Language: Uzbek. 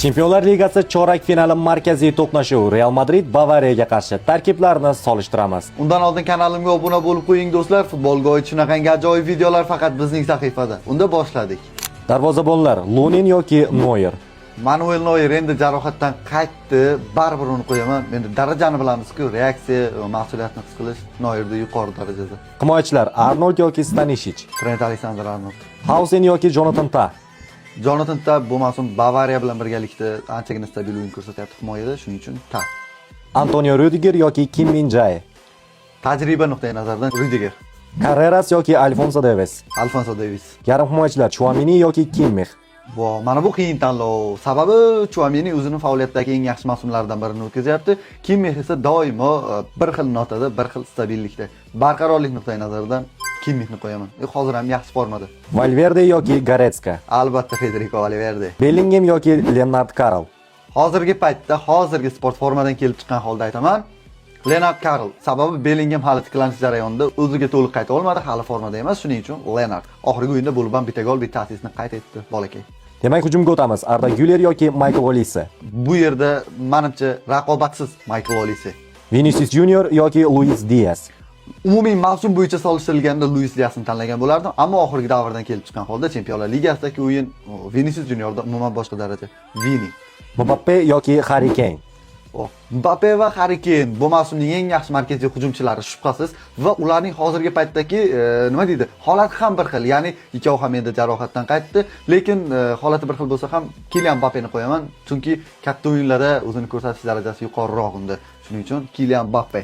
Chempionlar Ligasi chorak finali markaziy to'qnashuvi Real Madrid Bavariyaga qarshi tarkiblarni solishtiramiz. Undan oldin kanalimga obuna bo'lib qo'ying do'stlar. Futbolga oid shunaqangi ajoyib videolar faqat bizning sahifada. Unda boshladik. Darvozabonlar Lunin yoki Neuer. Manuel Neuer endi jarohatdan qaytdi, baribir uni qo'yaman. Endi darajani bilamiz-ku, reaksiya va mas'uliyatni his qilish Neuerda yuqori darajada. Himoyachilar Arnold yoki Stanisic. Trent Alexander-Arnold. Hausen yoki Jonathan Tah. Jonathan Tah bu mavsum Bavariya bilan birgalikda anchagina stabil o'yin ko'rsatyapti himoyada, shuning uchun Tah. Antonio Rudiger yoki Kim Min-jae. Tajriba nuqtai nazaridan Rudiger. Carreras yoki Alfonso Davies. Alfonso Davies. Yarim himoyachilar Chouameni yoki Kimmich. Mana bu qiyin tanlov. Sababi Chouameni o'zining faoliyatidagi eng yaxshi mavsumlardan birini o'tkazyapti. Kimmich esa doimo bir xil notada, bir xil stabillikda. Barqarorlik nuqtai nazaridan Kimmichni qo'yaman. Hozir ham yaxshi formada. Valverde yoki Goretzka. Albatta Federico Valverde. Bellingham yoki Leonard Carroll. Hozirgi paytda, hozirgi sport formadan kelib chiqqan holda aytaman, Leonard Carroll. Sababi Bellingham hali tiklanish jarayonida o'ziga to'liq qayta olmadi, hali formada emas, shuning uchun Leonard. Oxirgi o'yinda bo'lib ham bitta gol, bitta assistni qayd etdi bolakay. Demak, hujumga o'tamiz. Arda Güler yoki Michael Olise. Bu yerda menimcha raqobatsiz Michael Olise. Vinicius Junior yoki Luis Diaz. Umumiy mavsum bo'yicha solishtirilganda Luis Diazni tanlagan bo'lardim, ammo oxirgi davrdan kelib chiqqan holda Chempionlar Ligasidagi o'yin Vinicius Juniorda umuman boshqa daraja. Vini. Mbappe yoki Harry Kane. Mbappe va Harry Kane bu mavsumning eng yaxshi markaziy hujumchilari shubhasiz va ularning hozirgi paytdagi nima deydi, holati ham bir xil. Ya'ni ikkovi ham endi jarohatdan qaytdi, lekin holati bir xil bo'lsa ham Kylian Mbappeni qo'yaman, chunki katta o'yinlarda o'zini ko'rsatish darajasi yuqoriroq unda. Shuning uchun Kylian Mbappe.